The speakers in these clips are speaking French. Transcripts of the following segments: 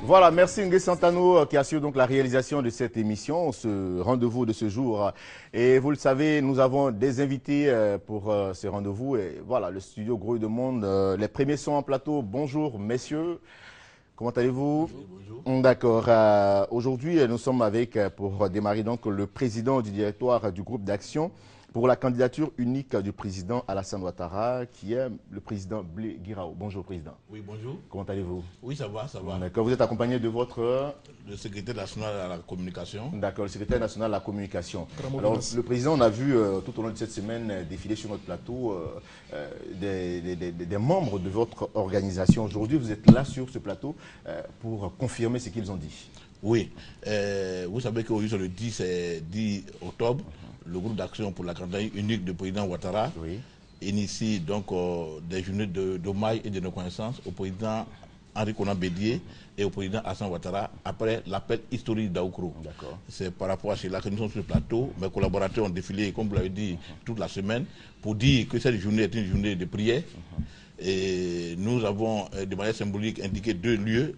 Voilà, merci Ngué Santano qui assure donc la réalisation de cette émission, ce rendez-vous de ce jour. Et vous le savez, nous avons des invités pour ce rendez-vous. Et voilà, le studio Gros de Monde, les premiers sont en plateau. Bonjour messieurs, comment allez-vous? Bonjour. D'accord. Aujourd'hui, nous sommes avec, pour démarrer donc, le président du directoire du groupe d'action pour la candidature unique du président Alassane Ouattara, qui est le président Blé Guiraou. Bonjour président. Oui, bonjour. Comment allez-vous? Oui, ça va, ça va. D'accord. Vous êtes accompagné de votre... Le secrétaire national à la communication. D'accord, le secrétaire national à la communication. Alors, le président, on a vu tout au long de cette semaine défiler sur notre plateau des membres de votre organisation. Aujourd'hui, vous êtes là sur ce plateau pour confirmer ce qu'ils ont dit. Oui. Vous savez qu'aujourd'hui, c'est le 10 octobre, le groupe d'action pour la candidature unique du président Ouattara initie donc des journées d'hommage et de reconnaissance au président Henri Konan Bédié et au président Alassane Ouattara après l'appel historique d'Aoukro. C'est par rapport à cela que nous sommes sur le plateau. Mes collaborateurs ont défilé, comme vous l'avez dit, toute la semaine pour dire que cette journée est une journée de prière. Et nous avons de manière symbolique indiqué deux lieux,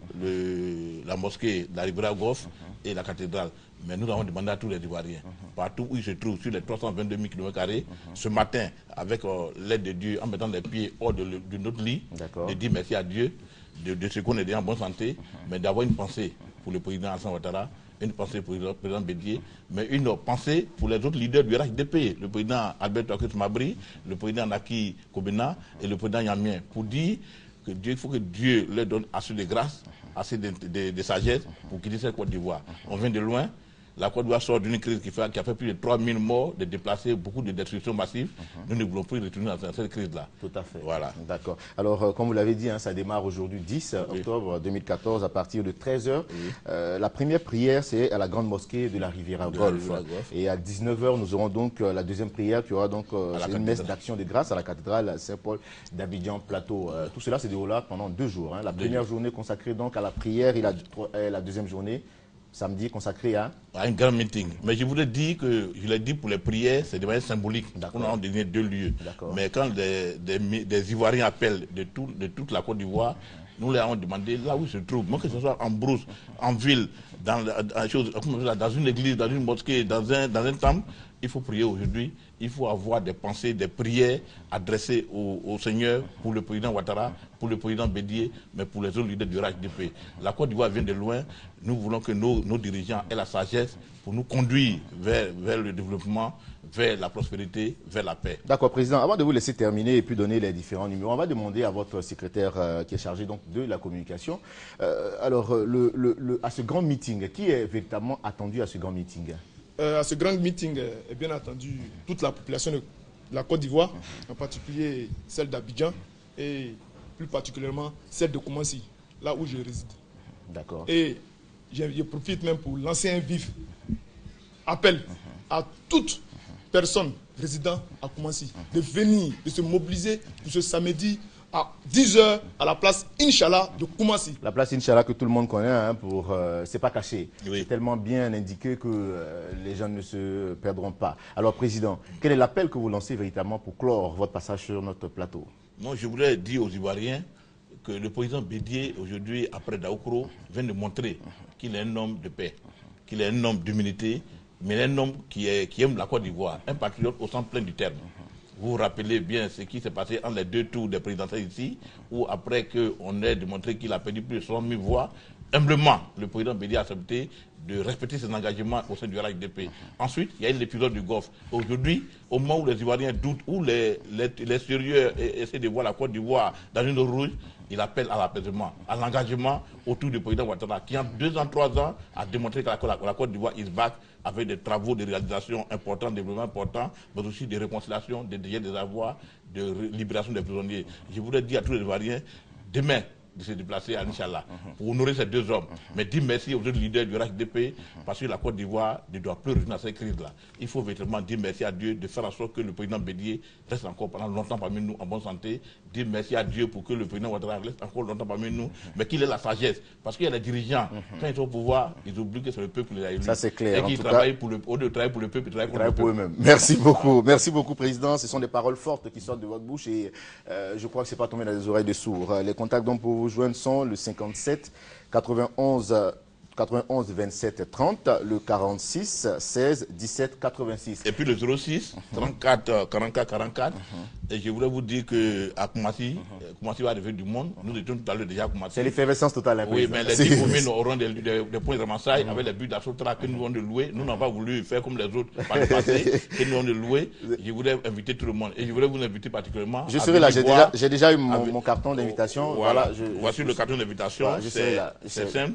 la mosquée de la Riviera Golfe et la cathédrale. Mais nous avons demandé à tous les Ivoiriens, partout où ils se trouvent, sur les 322 000 km², ce matin, avec l'aide de Dieu, en mettant les pieds hors de notre lit, de dire merci à Dieu, de ce qu'on est déjà en bonne santé, mais d'avoir une pensée pour le président Alassane Ouattara, une pensée pour le président Bédié, mais une pensée pour les autres leaders du RHDP, le président Albert Ouakhet Mabri, le président Naki Kobena et le président Yamien, pour dire que Dieu, il faut que Dieu leur donne assez de grâce, assez de sagesse pour quitter cette Côte d'Ivoire. On vient de loin. La Côte d'Ivoire sort d'une crise qui a fait plus de 3 000 morts, de déplacés, beaucoup de destructions massives. Nous ne voulons plus retourner dans cette crise-là. Tout à fait. Voilà. D'accord. Alors, comme vous l'avez dit, ça démarre aujourd'hui 10 octobre 2014 à partir de 13h. La première prière, c'est à la grande mosquée de la Riviera Golfe. Et à 19h, nous aurons donc la deuxième prière qui aura donc une messe d'action de grâce à la cathédrale Saint-Paul d'Abidjan Plateau. Tout cela se déroulera pendant 2 jours. La première journée consacrée donc à la prière et la deuxième journée samedi consacré à un grand meeting. Mais je voudrais dire que, je l'ai dit pour les prières, c'est de manière symbolique. On a donné 2 lieux. Mais quand des Ivoiriens appellent de toute la Côte d'Ivoire, nous leur avons demandé là où ils se trouvent, même que ce soit en brousse, en ville, dans une église, dans une mosquée, dans un temple, il faut prier aujourd'hui. Il faut avoir des pensées, des prières adressées au Seigneur pour le président Ouattara, pour le président Bédié, mais pour les autres leaders du RHDP. La Côte d'Ivoire vient de loin. Nous voulons que nos dirigeants aient la sagesse pour nous conduire vers le développement, vers la prospérité, vers la paix. D'accord, président. Avant de vous laisser terminer et puis donner les différents numéros, on va demander à votre secrétaire qui est chargé donc de la communication. Alors, à ce grand meeting, qui est véritablement attendu à ce grand meeting? À ce grand meeting est bien entendu toute la population de la Côte d'Ivoire, en particulier celle d'Abidjan et plus particulièrement celle de Koumassi, là où je réside. D'accord. Et je profite même pour lancer un vif appel à toute personne résidant à Koumassi de venir, de se mobiliser pour ce samedi à 10h à la place Inch'Allah de Koumassi. La place Inch'Allah que tout le monde connaît, c'est pas caché. Oui. C'est tellement bien indiqué que les gens ne se perdront pas. Alors, président, quel est l'appel que vous lancez véritablement pour clore votre passage sur notre plateau? Moi, je voudrais dire aux Ivoiriens que le président Bédié, aujourd'hui, après Daoukro, vient de montrer qu'il est un homme de paix, qu'il est un homme d'humilité, mais un homme qui aime la Côte d'Ivoire, un patriote au sens plein du terme. Vous vous rappelez bien ce qui s'est passé entre les 2 tours des présidentielles ici, où après qu'on ait démontré qu'il a perdu plus de 100 000 voix, humblement, le président Bédié a accepté de respecter ses engagements au sein du RHDP. Ensuite, il y a eu l'épisode du Golfe. Aujourd'hui, au moment où les Ivoiriens doutent, où les sérieux essaient de voir la Côte d'Ivoire dans une eau rouge, il appelle à l'apaisement, à l'engagement autour du président Ouattara, qui en 2 ans, 3 ans, a démontré que la Côte d'Ivoire is back, avec des travaux de réalisation importants, de développement important, mais aussi de réconciliation, de dégel des avoirs, de libération des prisonniers. Je voudrais dire à tous les Ivoiriens, demain, de se déplacer à Inch'Allah pour honorer ces 2 hommes. Mais dire merci aux autres leaders du RHDP parce que la Côte d'Ivoire ne doit plus revenir à cette crise-là. Il faut véritablement dire merci à Dieu de faire en sorte que le président Bédié reste encore pendant longtemps parmi nous en bonne santé, dire merci à Dieu pour que le président Ouattara reste encore longtemps parmi nous, mais qu'il ait la sagesse. Parce qu'il y a des dirigeants, quand ils sont au pouvoir, ils oublient que c'est le peuple qui les a élus. Ça, c'est clair. Et qu'ils travaillent pour le, au lieu de travailler pour le peuple, ils travaillent pour eux-mêmes. Merci beaucoup. Merci beaucoup, Président. Ce sont des paroles fortes qui sortent de votre bouche et je crois que ce n'est pas tombé dans les oreilles de sourds. Les contacts donc pour vous joindre sont le 57 91 27 30, le 46 16 17 86. Et puis le 06 34 44 44. Et je voulais vous dire qu'à Koumassi, Koumassi va arriver du monde. Nous étions tout à l'heure déjà à Koumassi. C'est l'effervescence totale. Oui, mais les 10 communes auront des points de ramassage avec les buts d'Assotra que nous avons de louer. Nous n'avons pas voulu faire comme les autres par le passé, que nous avons de louer. Je voulais inviter tout le monde. Et je voulais vous inviter particulièrement. Je serai là, j'ai déjà eu mon carton d'invitation. Voilà, voici le carton d'invitation. Voilà, c'est simple.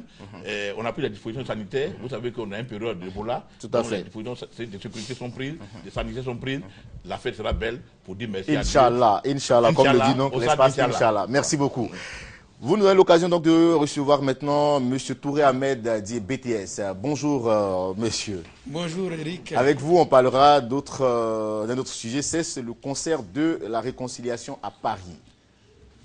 On a pris les dispositions sanitaires. Vous savez qu'on a une période d'Ebola. Tout à fait. Les dispositions de sécurité sont prises, les sanitaires sont prises. La fête sera belle pour dire merci à Dieu. Inch'Allah, comme le dit donc l'espace Inch'Allah. Merci beaucoup. Vous nous avez l'occasion donc de recevoir maintenant M. Touré Ahmed dit BTS. Bonjour monsieur. Bonjour Eric. Avec vous, on parlera d'un autre sujet, c'est le concert de la réconciliation à Paris.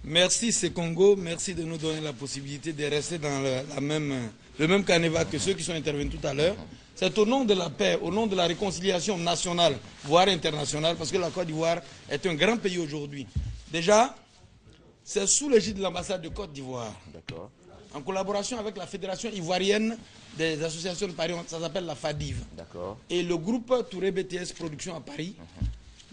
Merci Congo, merci de nous donner la possibilité de rester dans le même canevas que ceux qui sont intervenus tout à l'heure. C'est au nom de la paix, au nom de la réconciliation nationale, voire internationale, parce que la Côte d'Ivoire est un grand pays aujourd'hui. Déjà, c'est sous l'égide de l'ambassade de Côte d'Ivoire, en collaboration avec la Fédération ivoirienne des associations de Paris, ça s'appelle la FADIV, et le groupe Touré BTS Production à Paris.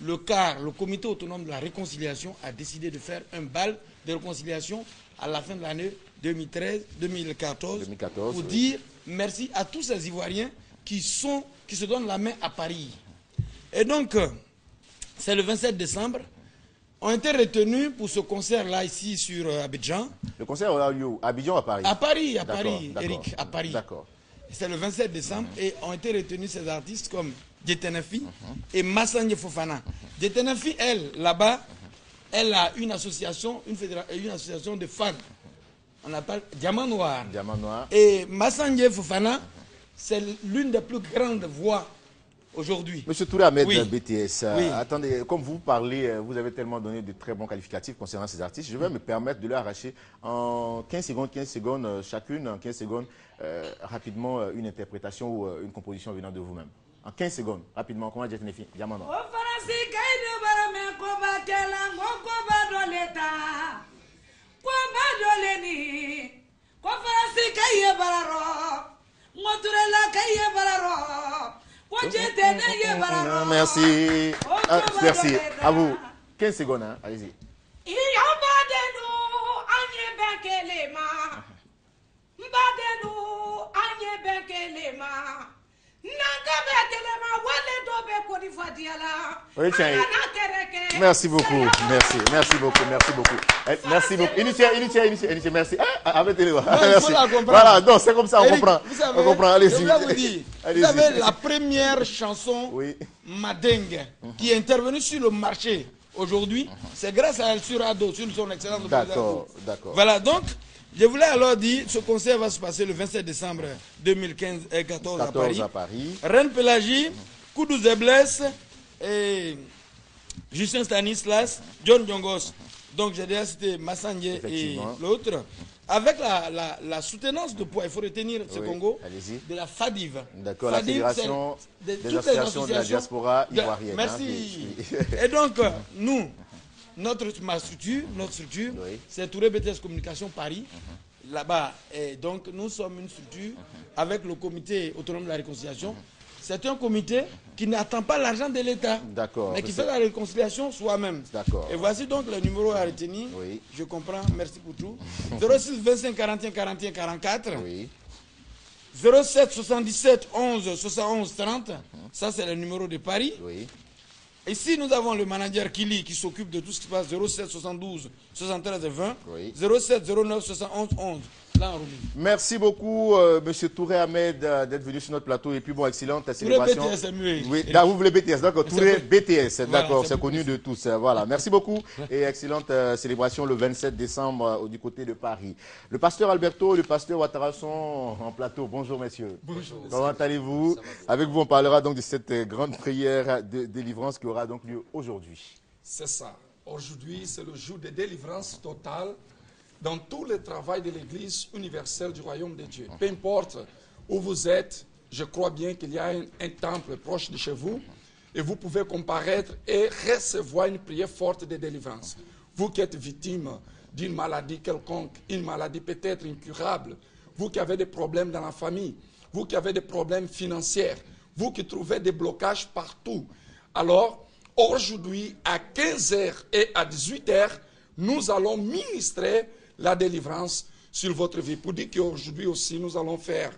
Le CAR, le comité autonome de la réconciliation, a décidé de faire un bal de réconciliation à la fin de l'année 2014 pour dire merci à tous ces Ivoiriens qui se donnent la main à Paris. Et donc, c'est le 27 décembre, ont été retenus pour ce concert-là ici sur Abidjan. Le concert aura lieu où? Abidjan ou à Paris? À Paris, Eric, à Paris. D'accord. C'est le 27 décembre et ont été retenus ces artistes comme Djetenefi et Massanje Fofana. Djetenefi, elle, là-bas, elle a une association, une association de fans. On appelle Diamant Noir. Diamant Noir. Et Massanje Fofana, c'est l'une des plus grandes voix aujourd'hui. Monsieur Touré Ahmed, BTS, Oui. attendez, comme vous parlez, vous avez tellement donné de très bons qualificatifs concernant ces artistes, je vais me permettre de leur arracher en 15 secondes chacune, en 15 secondes, rapidement, une interprétation ou une composition venant de vous-même. En 15 secondes, rapidement, comment dire Nefi? Diamant Noir. Merci. Merci. À vous. 15 secondes, hein? Allez-y. Oui, tiens. Merci beaucoup. Merci beaucoup. Merci beaucoup. Initié, merci. Arrêtez-le. Merci. Voilà, donc c'est comme ça, on comprend. On comprend, allez-y. Vous savez, la première chanson, Madingue, qui est intervenue sur le marché aujourd'hui, c'est grâce à elle sur Ado, sur son excellence. D'accord. Voilà, donc, je voulais alors dire, ce concert va se passer le 27 décembre 2014 à Paris. Reine Pélagie, Koudou Zeblès et Justin Stanislas, John Djongos. Donc j'ai déjà cité Massanje et l'autre. Avec la soutenance de poids, il faut retenir ce Congo, de la FADIV. D'accord, la Fédération des associations de la diaspora ivoirienne. Merci. Et donc, nous, notre structure, c'est Touré BTS Communication Paris. Là-bas, et donc nous sommes une structure avec le comité autonome de la réconciliation. C'est un comité qui n'attend pas l'argent de l'État, mais qui fait la réconciliation soi-même. Et voici donc le numéro à retenir. Je comprends, merci pour tout. 06 25 41 41 44. 07 77 11 71 30. Ça, c'est le numéro de Paris. Ici, nous avons le manager Kili qui s'occupe de tout ce qui se passe. 07 72 73 20. 07 09 71 11. Là, en merci beaucoup, Monsieur Touré Ahmed, d'être venu sur notre plateau. Et puis, bon, excellente célébration. Touré BTS, oui, là, vous voulez BTS, d'accord. Touré BTS, d'accord, c'est connu de tous. Voilà, merci beaucoup. Et excellente célébration le 27 décembre du côté de Paris. Le pasteur Alberto et le pasteur Ouattara sont en plateau. Bonjour, messieurs. Bonjour. Comment allez-vous? Avec vous, on parlera donc de cette grande prière de délivrance qui aura donc lieu aujourd'hui. C'est ça. Aujourd'hui, c'est le jour de délivrance totale dans tout le travail de l'Église universelle du Royaume de Dieu. Peu importe où vous êtes, je crois bien qu'il y a un temple proche de chez vous et vous pouvez comparaître et recevoir une prière forte de délivrance. Vous qui êtes victime d'une maladie quelconque, une maladie peut-être incurable, vous qui avez des problèmes dans la famille, vous qui avez des problèmes financiers, vous qui trouvez des blocages partout. Alors, aujourd'hui, à 15h et à 18h, nous allons ministrer la délivrance sur votre vie. Pour dire qu'aujourd'hui aussi, nous allons faire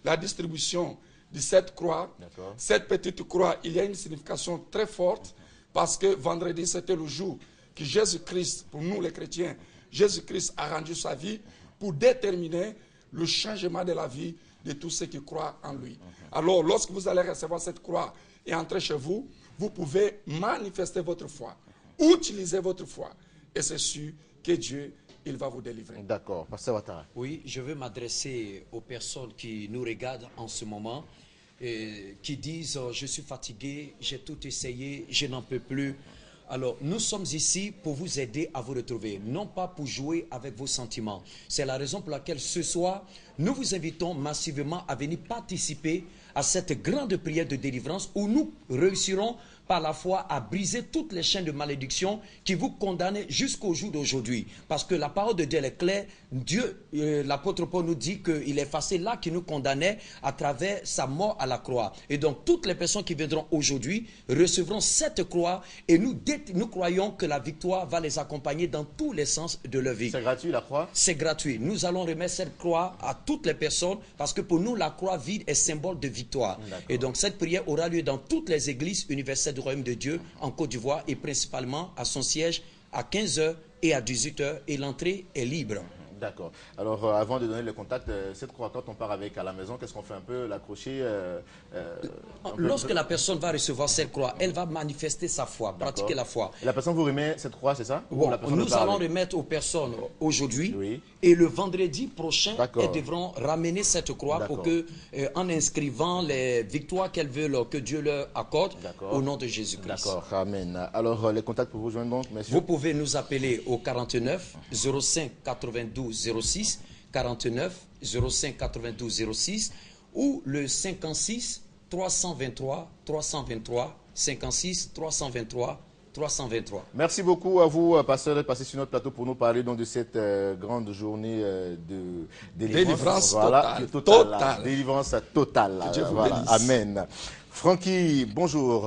la distribution de cette croix. Cette petite croix, il y a une signification très forte parce que vendredi, c'était le jour que Jésus-Christ, pour nous les chrétiens, Jésus-Christ a rendu sa vie pour déterminer le changement de la vie de tous ceux qui croient en lui. Alors, lorsque vous allez recevoir cette croix et entrer chez vous, vous pouvez manifester votre foi, utiliser votre foi. Et c'est sûr que Dieu, il va vous délivrer. D'accord. Pasteur Ouattara. Oui, je veux m'adresser aux personnes qui nous regardent en ce moment, et qui disent « Je suis fatigué, j'ai tout essayé, je n'en peux plus ». Alors, nous sommes ici pour vous aider à vous retrouver, non pas pour jouer avec vos sentiments. C'est la raison pour laquelle ce soir, nous vous invitons massivement à venir participer à cette grande prière de délivrance où nous réussirons par la foi à briser toutes les chaînes de malédiction qui vous condamnent jusqu'au jour d'aujourd'hui. Parce que la parole de Dieu est claire. Dieu, l'apôtre Paul nous dit qu'il est effacé là qui nous condamnait à travers sa mort à la croix. Et donc toutes les personnes qui viendront aujourd'hui recevront cette croix et nous croyons que la victoire va les accompagner dans tous les sens de leur vie. C'est gratuit la croix? C'est gratuit. Nous allons remettre cette croix à toutes les personnes parce que pour nous la croix vide est symbole de victoire. Et donc cette prière aura lieu dans toutes les églises universelles du Royaume de Dieu en Côte d'Ivoire et principalement à son siège à 15h et à 18h et l'entrée est libre. D'accord. Alors, avant de donner le contact, cette croix, quand on part avec à la maison, qu'est-ce qu'on fait un peu? L'accrocher Lorsque la personne va recevoir cette croix, elle va manifester sa foi, pratiquer la foi. Et la personne vous remet cette croix, c'est ça? Bon, nous allons remettre aux personnes aujourd'hui et le vendredi prochain, elles devront ramener cette croix pour que, en inscrivant les victoires qu'elles veulent que Dieu leur accorde, au nom de Jésus-Christ. D'accord, amen. Alors, les contacts pour vous joindre donc, messieurs? Vous pouvez nous appeler au 49 05 92 06 49 05 92 06 ou le 56 323 323 56 323 323. Merci beaucoup à vous, pasteur, d'être passé sur notre plateau pour nous parler donc de cette grande journée de délivrance. Totale. Délivrance totale. Voilà. Amen. Francky, bonjour.